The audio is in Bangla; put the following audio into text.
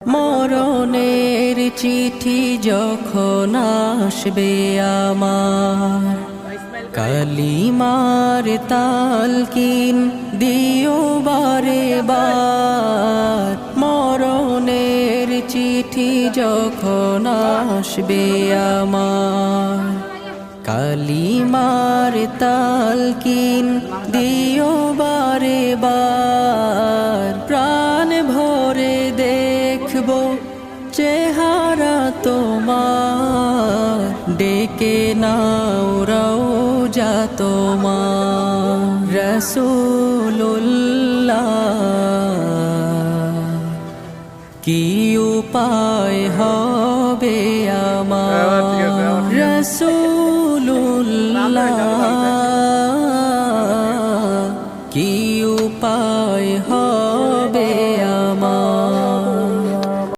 মরণের চিঠি যখন আসবে আমার, কালিমার তালকিন দিও বারে বার। মরণের চিঠি যখন আসবে আমার, কালিমার তালকিন দিও বারে বার। প্রাণ ভরে দেখব চেহারা তোমার, ডেকে নাও রওজা তোমার। রাসূলুল্লাহ কি উপায় হবে আমার, রাসূলুল্লাহ